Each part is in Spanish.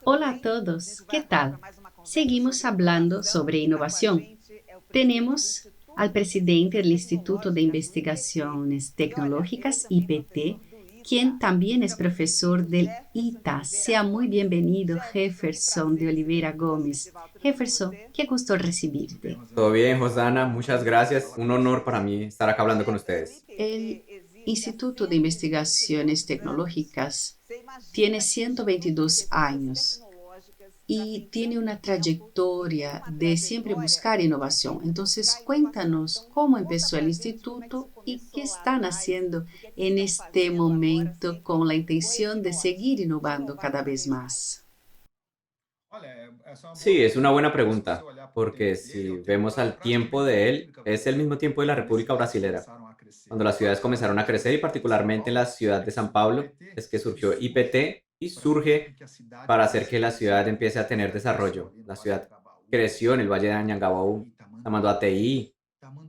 Hola a todos, ¿qué tal? Seguimos hablando sobre innovación. Tenemos al presidente del Instituto de Investigaciones Tecnológicas, IPT, quien también es profesor del ITA. Sea muy bienvenido, Jefferson de Oliveira Gómez. Jefferson, qué gusto recibirte. Todo bien, Josana, muchas gracias. Un honor para mí estar acá hablando con ustedes. El Instituto de Investigaciones Tecnológicas tiene 122 años y tiene una trayectoria de siempre buscar innovación. Entonces, cuéntanos cómo empezó el instituto y qué están haciendo en este momento con la intención de seguir innovando cada vez más. Sí, es una buena pregunta, porque si vemos al tiempo de él, es el mismo tiempo de la República Brasilera, cuando las ciudades comenzaron a crecer y particularmente en la ciudad de San Pablo, es que surgió IPT y surge para hacer que la ciudad empiece a tener desarrollo. La ciudad creció en el Valle de Anhangabaú, Tamanduateí,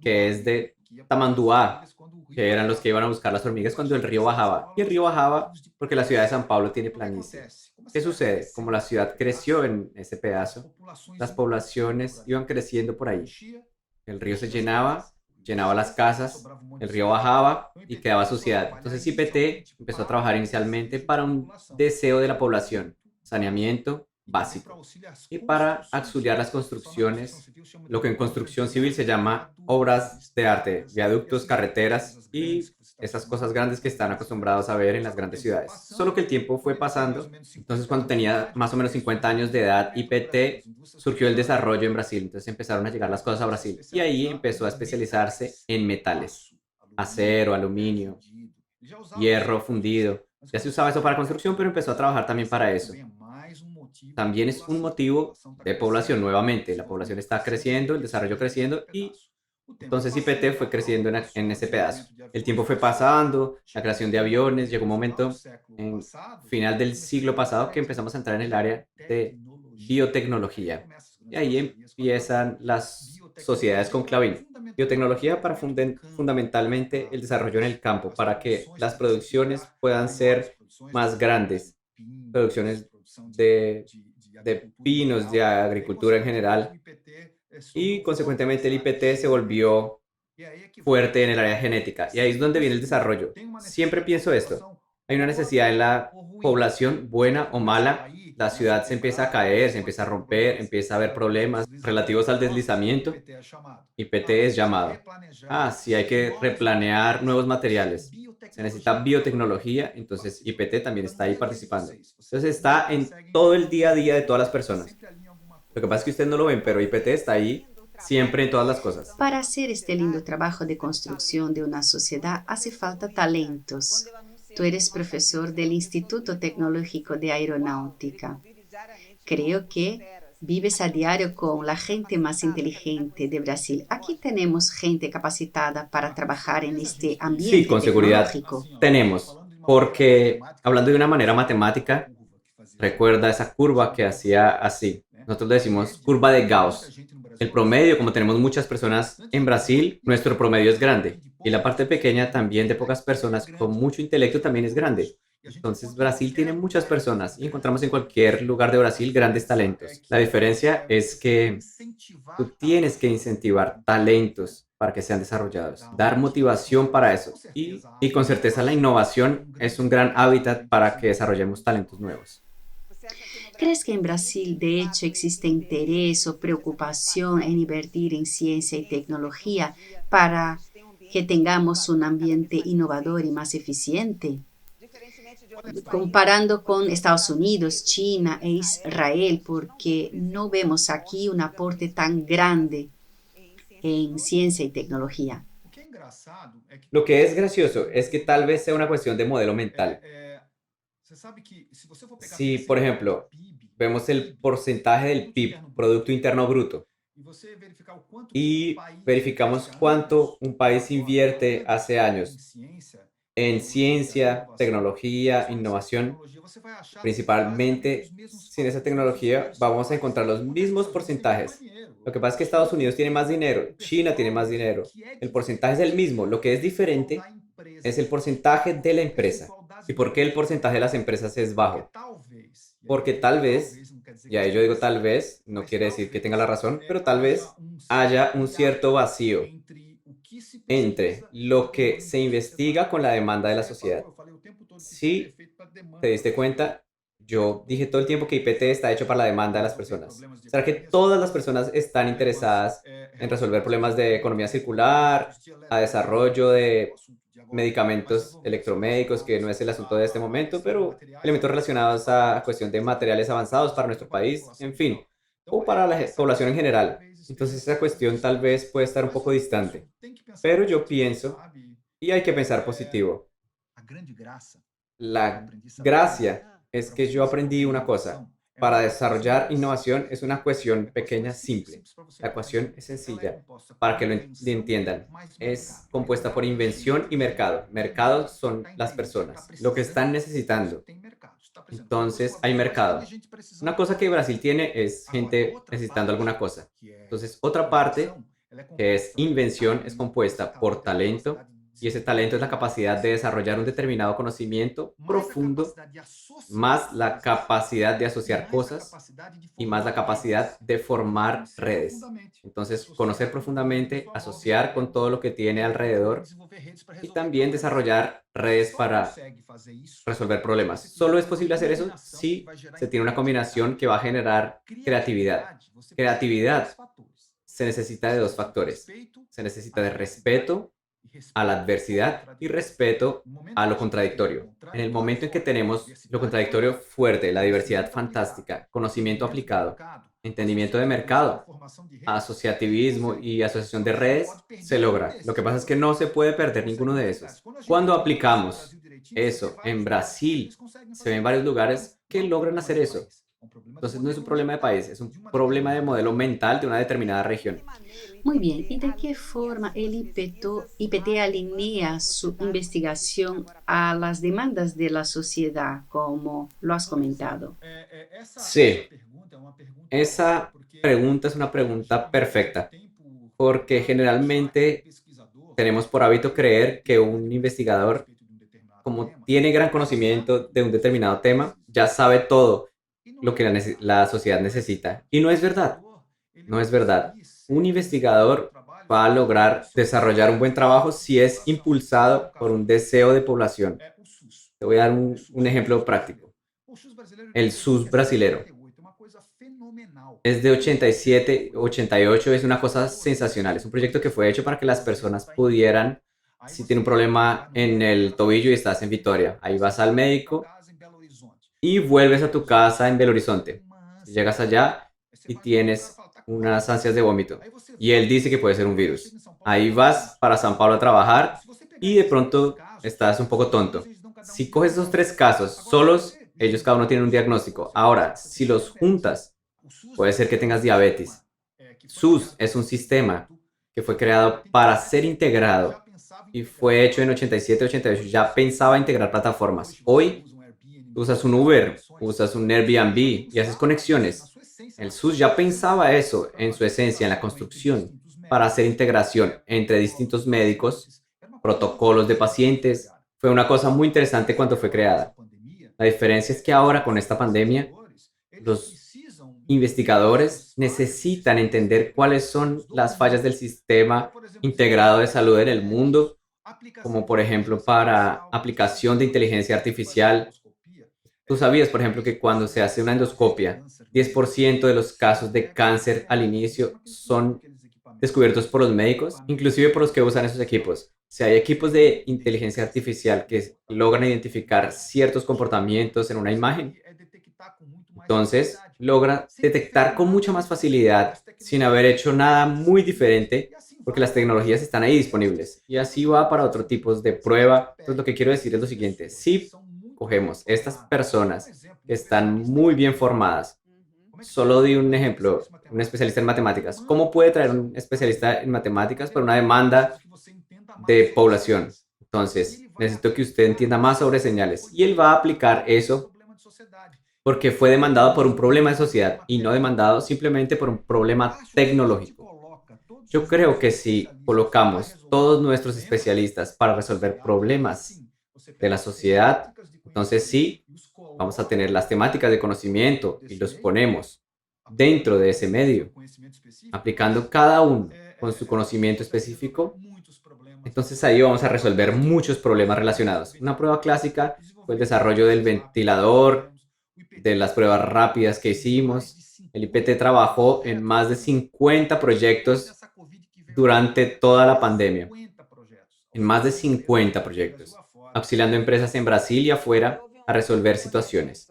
que es de Tamanduá, que eran los que iban a buscar las hormigas cuando el río bajaba. Y el río bajaba porque la ciudad de San Pablo tiene planicie. ¿Qué sucede? Como la ciudad creció en ese pedazo, las poblaciones iban creciendo por ahí. El río se llenaba, llenaba las casas, el río bajaba y quedaba suciedad. Entonces IPT empezó a trabajar inicialmente para un deseo de la población, saneamiento básico. Y para auxiliar las construcciones, lo que en construcción civil se llama obras de arte, viaductos, carreteras y esas cosas grandes que están acostumbrados a ver en las grandes ciudades. Solo que el tiempo fue pasando, entonces cuando tenía más o menos 50 años de edad, IPT surgió el desarrollo en Brasil, entonces empezaron a llegar las cosas a Brasil y ahí empezó a especializarse en metales, acero, aluminio, hierro fundido. Ya se usaba eso para construcción, pero empezó a trabajar también para eso. También es un motivo de población nuevamente. La población está creciendo, el desarrollo creciendo y entonces IPT fue creciendo en ese pedazo. El tiempo fue pasando, la creación de aviones, llegó un momento en final del siglo pasado que empezamos a entrar en el área de biotecnología. Y ahí empiezan las sociedades con Clavín. Biotecnología para fundamentalmente el desarrollo en el campo, para que las producciones puedan ser más grandes, producciones de, de pinos, de agricultura en general, y consecuentemente el IPT se volvió fuerte en el área genética. Y ahí es donde viene el desarrollo. Siempre pienso esto. Hay una necesidad en la población, buena o mala. La ciudad se empieza a caer, se empieza a romper, empieza a haber problemas relativos al deslizamiento. IPT es llamado. Ah, sí, hay que replanear nuevos materiales. Se necesita biotecnología, entonces IPT también está ahí participando. Entonces está en todo el día a día de todas las personas. Lo que pasa es que ustedes no lo ven, pero IPT está ahí siempre en todas las cosas. Para hacer este lindo trabajo de construcción de una sociedad hace falta talentos. Tú eres profesor del Instituto Tecnológico de Aeronáutica. Creo que vives a diario con la gente más inteligente de Brasil. Aquí tenemos gente capacitada para trabajar en este Sí, ambiente con seguridad tecnológico. tenemos, porque hablando de una manera matemática, recuerda esa curva que hacía así. Nosotros le decimos curva de Gauss. El promedio, como tenemos muchas personas en Brasil, nuestro promedio es grande. Y la parte pequeña también de pocas personas con mucho intelecto también es grande. Entonces Brasil tiene muchas personas y encontramos en cualquier lugar de Brasil grandes talentos. La diferencia es que tú tienes que incentivar talentos para que sean desarrollados, dar motivación para eso. Y con certeza la innovación es un gran hábitat para que desarrollemos talentos nuevos. ¿Crees que en Brasil, de hecho, existe interés o preocupación en invertir en ciencia y tecnología para que tengamos un ambiente innovador y más eficiente? Comparando con Estados Unidos, China e Israel, porque no vemos aquí un aporte tan grande en ciencia y tecnología. Lo que es gracioso es que tal vez sea una cuestión de modelo mental. Si, por ejemplo, vemos el porcentaje del PIB, Producto Interno Bruto, y verificamos cuánto un país invierte hace años en ciencia, tecnología, innovación, principalmente sin esa tecnología vamos a encontrar los mismos porcentajes. Lo que pasa es que Estados Unidos tiene más dinero, China tiene más dinero, el porcentaje es el mismo, lo que es diferente es el porcentaje de la empresa. ¿Y por qué el porcentaje de las empresas es bajo? porque tal vez, y ahí yo digo tal vez, no quiere decir que tenga la razón, pero tal vez haya un cierto vacío entre lo que se investiga con la demanda de la sociedad. Si te diste cuenta, yo dije todo el tiempo que IPT está hecho para la demanda de las personas. ¿Será que todas las personas están interesadas en resolver problemas de economía circular, a desarrollo de medicamentos electromédicos, que no es el asunto de este momento, pero elementos relacionados a cuestión de materiales avanzados para nuestro país, en fin, o para la población en general? Entonces esa cuestión tal vez puede estar un poco distante, pero yo pienso, y hay que pensar positivo, la gracia es que yo aprendí una cosa. Para desarrollar innovación es una ecuación pequeña, simple. La ecuación es sencilla. Para que lo entiendan, es compuesta por invención y mercado. Mercados son las personas, lo que están necesitando. Entonces, hay mercado. Una cosa que Brasil tiene es gente necesitando alguna cosa. Entonces, otra parte, que es invención, es compuesta por talento, y ese talento es la capacidad de desarrollar un determinado conocimiento profundo, más la capacidad de asociar cosas y más la capacidad de formar redes. Entonces, conocer profundamente, asociar con todo lo que tiene alrededor y también desarrollar redes para resolver problemas. Solo es posible hacer eso si se tiene una combinación que va a generar creatividad. Creatividad se necesita de dos factores. Se necesita de respeto a la adversidad y respeto a lo contradictorio. En el momento en que tenemos lo contradictorio fuerte, la diversidad fantástica, conocimiento aplicado, entendimiento de mercado, asociativismo y asociación de redes, se logra. Lo que pasa es que no se puede perder ninguno de esos. Cuando aplicamos eso en Brasil, se ve en varios lugares que logran hacer eso. Entonces no es un problema de país, es un problema de modelo mental de una determinada región. Muy bien, ¿y de qué forma el IPT alinea su investigación a las demandas de la sociedad, como lo has comentado? Sí, esa pregunta es una pregunta perfecta, porque generalmente tenemos por hábito creer que un investigador, como tiene gran conocimiento de un determinado tema, ya sabe todo lo que la sociedad necesita. Y no es verdad, no es verdad. Un investigador va a lograr desarrollar un buen trabajo si es impulsado por un deseo de población. Te voy a dar un ejemplo práctico. El SUS brasilero es de 87, 88, es una cosa sensacional. Es un proyecto que fue hecho para que las personas pudieran, si tiene un problema en el tobillo y estás en Vitoria, ahí vas al médico y vuelves a tu casa en Belo Horizonte. Llegas allá y tienes unas ansias de vómito y él dice que puede ser un virus. Ahí vas para San Pablo a trabajar y de pronto estás un poco tonto. Si coges esos tres casos solos, ellos cada uno tiene un diagnóstico. Ahora, si los juntas, puede ser que tengas diabetes. SUS es un sistema que fue creado para ser integrado y fue hecho en 87, 88. Ya pensaba integrar plataformas. Hoy usas un Uber, usas un Airbnb y haces conexiones. El SUS ya pensaba eso en su esencia, en la construcción, para hacer integración entre distintos médicos, protocolos de pacientes. Fue una cosa muy interesante cuando fue creada. La diferencia es que ahora con esta pandemia, los investigadores necesitan entender cuáles son las fallas del sistema integrado de salud en el mundo, como por ejemplo para aplicación de inteligencia artificial. ¿Tú sabías, por ejemplo, que cuando se hace una endoscopia, 10% de los casos de cáncer al inicio son descubiertos por los médicos, inclusive por los que usan esos equipos? Si hay equipos de inteligencia artificial que logran identificar ciertos comportamientos en una imagen, entonces logra detectar con mucha más facilidad sin haber hecho nada muy diferente porque las tecnologías están ahí disponibles. Y así va para otros tipos de prueba. Entonces lo que quiero decir es lo siguiente: si cogemos estas personas que están muy bien formadas, solo di un ejemplo, un especialista en matemáticas, ¿cómo puede traer un especialista en matemáticas para una demanda de población? Entonces, necesito que usted entienda más sobre señales y él va a aplicar eso porque fue demandado por un problema de sociedad y no demandado simplemente por un problema tecnológico. Yo creo que si colocamos todos nuestros especialistas para resolver problemas de la sociedad, Entonces sí, vamos a tener las temáticas de conocimiento y los ponemos dentro de ese medio, aplicando cada uno con su conocimiento específico. Entonces ahí vamos a resolver muchos problemas relacionados. Una prueba clásica fue el desarrollo del ventilador, de las pruebas rápidas que hicimos. El IPT trabajó en más de 50 proyectos durante toda la pandemia, en más de 50 proyectos, auxiliando empresas en Brasil y afuera a resolver situaciones.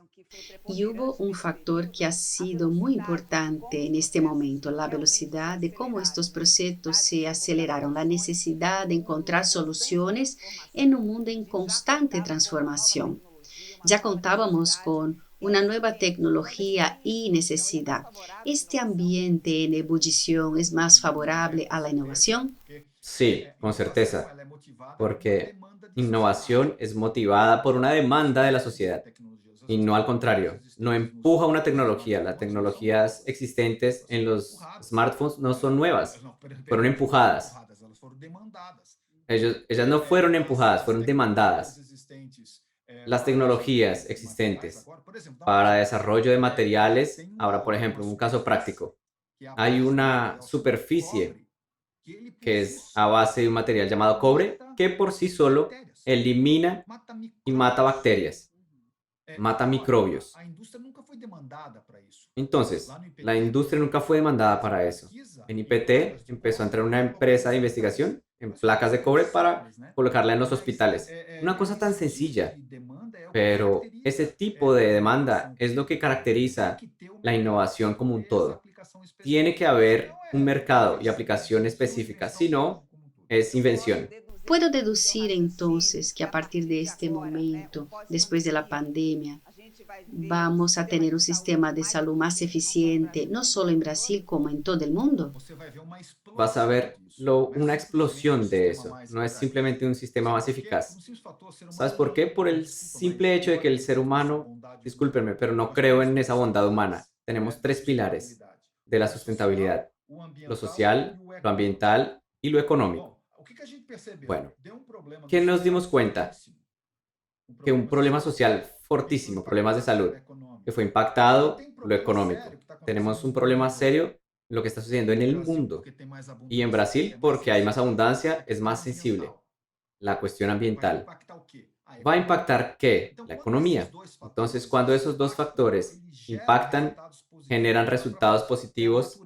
Y hubo un factor que ha sido muy importante en este momento, la velocidad de cómo estos procesos se aceleraron, la necesidad de encontrar soluciones en un mundo en constante transformación. Ya contábamos con una nueva tecnología y necesidad. ¿Este ambiente en ebullición es más favorable a la innovación? Sí, con certeza, porque innovación es motivada por una demanda de la sociedad y no al contrario, no empuja una tecnología. Las tecnologías existentes en los smartphones no son nuevas, fueron empujadas. Ellas no fueron empujadas, fueron demandadas. Las tecnologías existentes para desarrollo de materiales, ahora por ejemplo, un caso práctico, hay una superficie que es a base de un material llamado cobre que por sí solo elimina y mata bacterias, mata microbios. Entonces, la industria nunca fue demandada para eso. En IPT empezó a entrar una empresa de investigación en placas de cobre para colocarla en los hospitales. Una cosa tan sencilla, pero ese tipo de demanda es lo que caracteriza la innovación como un todo. Tiene que haber un mercado y aplicación específica, si no, es invención. Puedo deducir entonces que a partir de este momento, después de la pandemia, vamos a tener un sistema de salud más eficiente, no solo en Brasil, como en todo el mundo. Vas a ver una explosión de eso. No es simplemente un sistema más eficaz. ¿Sabes por qué? Por el simple hecho de que el ser humano, discúlpenme, pero no creo en esa bondad humana. Tenemos tres pilares de la sustentabilidad: lo social, lo ambiental y lo económico. Bueno, ¿qué nos dimos cuenta? Que un problema social fortísimo, problemas de salud, que fue impactado lo económico. Tenemos un problema serio, lo que está sucediendo en el mundo y en Brasil, porque hay más abundancia, es más sensible. La cuestión ambiental. ¿Va a impactar qué? La economía. Entonces, cuando esos dos factores impactan, generan resultados positivos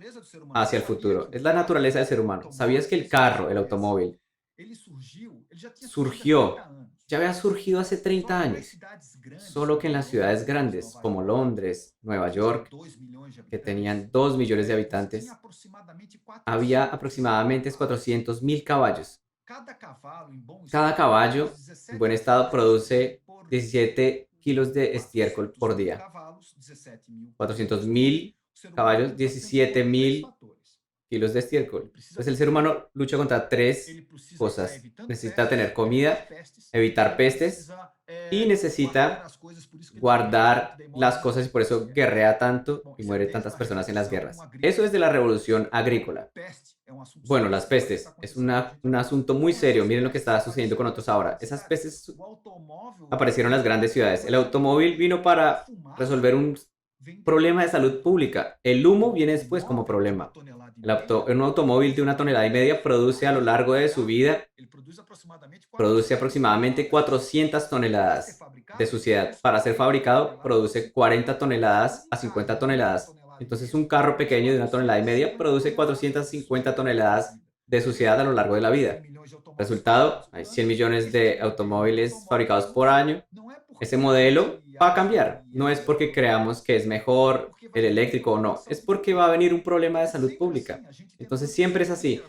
hacia el futuro. Es la naturaleza del ser humano. ¿Sabías que el carro, el automóvil, surgió, ya había surgido hace 30 años? Solo que en las ciudades grandes, como Londres, Nueva York, que tenían 2 millones de habitantes, había aproximadamente 400.000 caballos. Cada caballo en buen estado produce 17 kilos de estiércol por día. 400.000 caballos, 17.000 kilos de estiércol. Entonces el ser humano lucha contra tres cosas. Necesita tener comida, evitar pestes y necesita guardar las cosas y por eso guerrea tanto y muere tantas personas en las guerras. Eso es de la revolución agrícola. Bueno, las pestes es un asunto muy serio. Miren lo que está sucediendo con otros ahora. Esas pestes aparecieron en las grandes ciudades. El automóvil vino para resolver un problema de salud pública. El humo viene después como problema. Un automóvil de 1,5 toneladas produce a lo largo de su vida, produce aproximadamente 400 toneladas de suciedad. Para ser fabricado, produce 40 toneladas a 50 toneladas. Entonces, un carro pequeño de 1,5 toneladas produce 450 toneladas de suciedad a lo largo de la vida. Resultado, hay 100 millones de automóviles fabricados por año. Ese modelo va a cambiar. No es porque creamos que es mejor el eléctrico o no, es porque va a venir un problema de salud pública. Entonces siempre es así,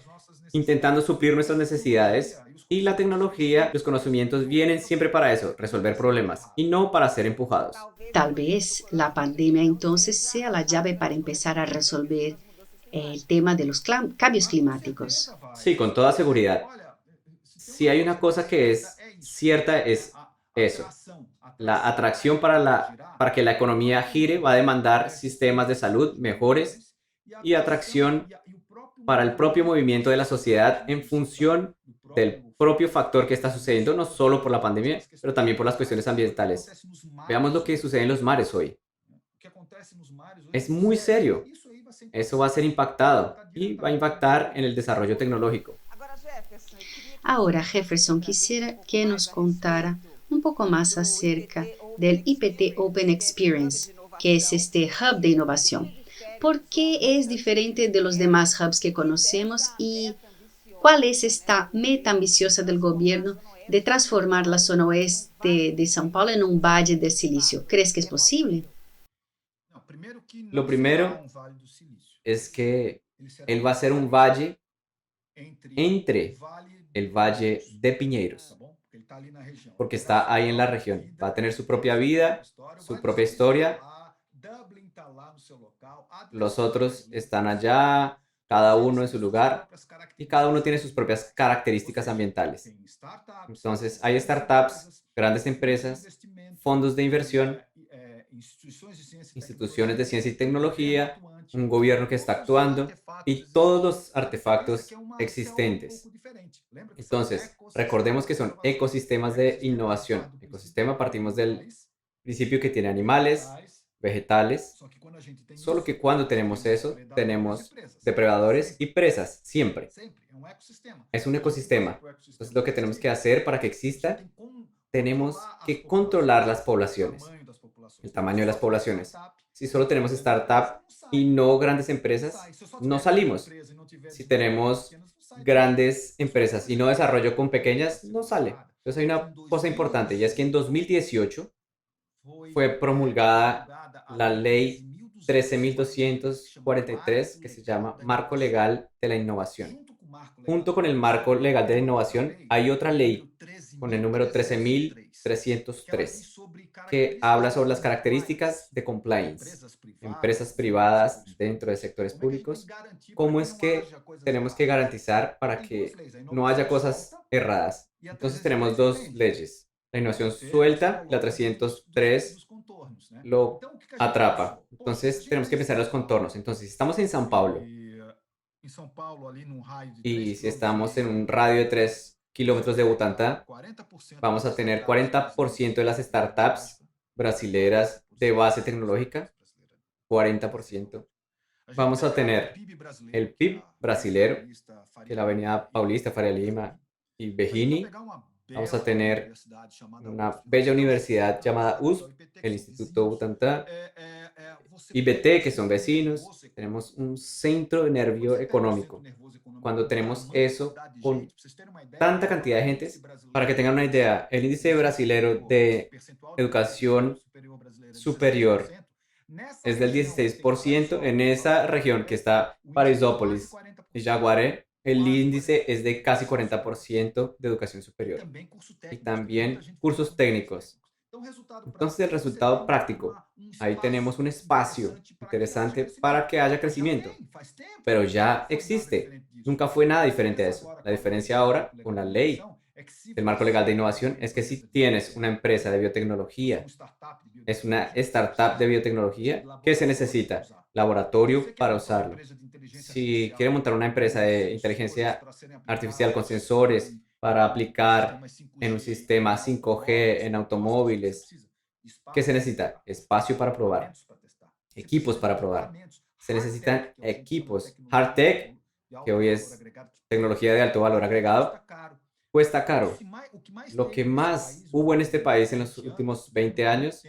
intentando suplir nuestras necesidades y la tecnología, los conocimientos vienen siempre para eso, resolver problemas y no para ser empujados. Tal vez la pandemia entonces sea la llave para empezar a resolver el tema de los cambios climáticos. Sí, con toda seguridad. Si hay una cosa que es cierta es eso. La atracción para que la economía gire va a demandar sistemas de salud mejores y atracción para el propio movimiento de la sociedad en función del propio factor que está sucediendo, no solo por la pandemia, pero también por las cuestiones ambientales. Veamos lo que sucede en los mares hoy. Es muy serio. Eso va a ser impactado y va a impactar en el desarrollo tecnológico. Ahora, Jefferson, quisiera que nos contara un poco más acerca del IPT Open Experience, que es este hub de innovación. ¿Por qué es diferente de los demás hubs que conocemos y cuál es esta meta ambiciosa del gobierno de transformar la zona oeste de São Paulo en un valle de silicio? ¿Crees que es posible? Lo primero es que él va a ser un valle entre el Valle de Piñeiros, porque está ahí en la región. Va a tener su propia vida, su propia historia. Los otros están allá, cada uno en su lugar, y cada uno tiene sus propias características ambientales. Entonces, hay startups, grandes empresas, fondos de inversión, instituciones de ciencia y tecnología, un gobierno que está actuando y todos los artefactos existentes. Entonces, recordemos que son ecosistemas de innovación. Ecosistema, partimos del principio que tiene animales, vegetales, solo que cuando tenemos eso, tenemos depredadores y presas, siempre. Es un ecosistema. Entonces, lo que tenemos que hacer para que exista, tenemos que controlar las poblaciones, el tamaño de las poblaciones. Si solo tenemos startup y no grandes empresas, no salimos. Si tenemos grandes empresas y no desarrollo con pequeñas, no sale. Entonces hay una cosa importante y es que en 2018 fue promulgada la ley 13.243 que se llama Marco Legal de la Innovación. Junto con el Marco Legal de la Innovación hay otra ley con el número 13.303 que habla sobre las características de compliance, empresas privadas dentro de sectores públicos, cómo es que tenemos que garantizar para que no haya cosas erradas. Entonces tenemos dos leyes. La innovación suelta, la 303 lo atrapa. Entonces tenemos que pensar en los contornos. Entonces, si estamos en San Paulo y si estamos en un radio de 3 kilómetros de Butantá, vamos a tener 40% de las startups brasileras de base tecnológica, 40%. Vamos a tener el PIB brasilero, que es la Avenida Paulista, Faria Lima y Bejini. Vamos a tener una bella universidad llamada USP, el Instituto Butantan, IBT, que son vecinos. Tenemos un centro de nervio económico. Cuando tenemos eso con tanta cantidad de gente, para que tengan una idea, el índice brasilero de educación superior es del 16%. En esa región que está Paraisópolis y Jaguaré, el índice es de casi 40% de educación superior y también cursos técnicos. Entonces, el resultado práctico, ahí tenemos un espacio interesante para que haya crecimiento, pero ya existe. Nunca fue nada diferente a eso. La diferencia ahora con la ley del marco legal de innovación es que si tienes una empresa de biotecnología, es una startup de biotecnología, ¿qué se necesita? Laboratorio para usarlo. Si quiere montar una empresa de inteligencia artificial con sensores para aplicar en un sistema 5G en automóviles, ¿qué se necesita? Espacio para probar, equipos para probar. Se necesitan equipos. Hardtech, que hoy es tecnología de alto valor agregado, cuesta caro. Lo que más hubo en este país en los últimos 20 años,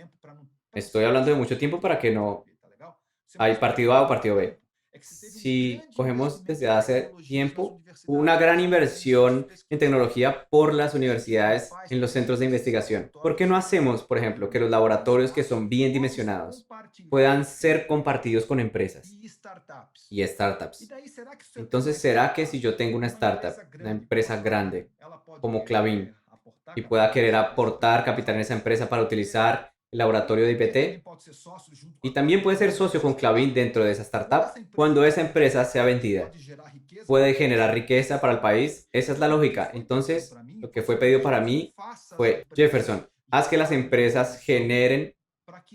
estoy hablando de mucho tiempo para que no hay partido A o partido B. Si cogemos desde hace tiempo, hubo una gran inversión en tecnología por las universidades en los centros de investigación. ¿Por qué no hacemos, por ejemplo, que los laboratorios que son bien dimensionados puedan ser compartidos con empresas y startups? Entonces, ¿será que si yo tengo una startup, una empresa grande como Clavin, y pueda querer aportar capital en esa empresa para utilizar el laboratorio de IPT? Y también puede ser socio con Clavin dentro de esa startup cuando esa empresa sea vendida. Puede generar riqueza para el país. Esa es la lógica. Entonces, lo que fue pedido para mí fue, Jefferson, haz que las empresas generen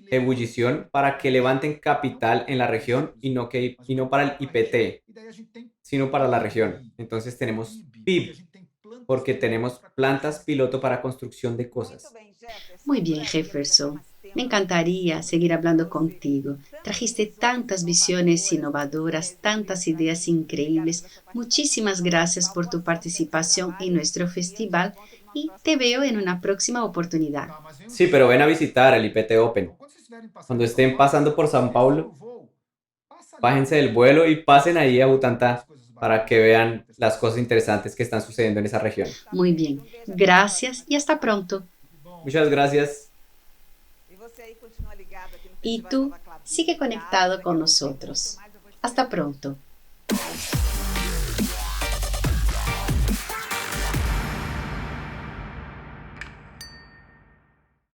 ebullición para que levanten capital en la región y no para el IPT, sino para la región. Entonces tenemos PIB, porque tenemos plantas piloto para construcción de cosas. Muy bien, Jefferson. Me encantaría seguir hablando contigo. Trajiste tantas visiones innovadoras, tantas ideas increíbles. Muchísimas gracias por tu participación en nuestro festival y te veo en una próxima oportunidad. Sí, pero ven a visitar el IPT Open. Cuando estén pasando por San Paulo, bájense del vuelo y pasen ahí a Butantá para que vean las cosas interesantes que están sucediendo en esa región. Muy bien. Gracias y hasta pronto. Muchas gracias. Y tú, sigue conectado con nosotros. Hasta pronto.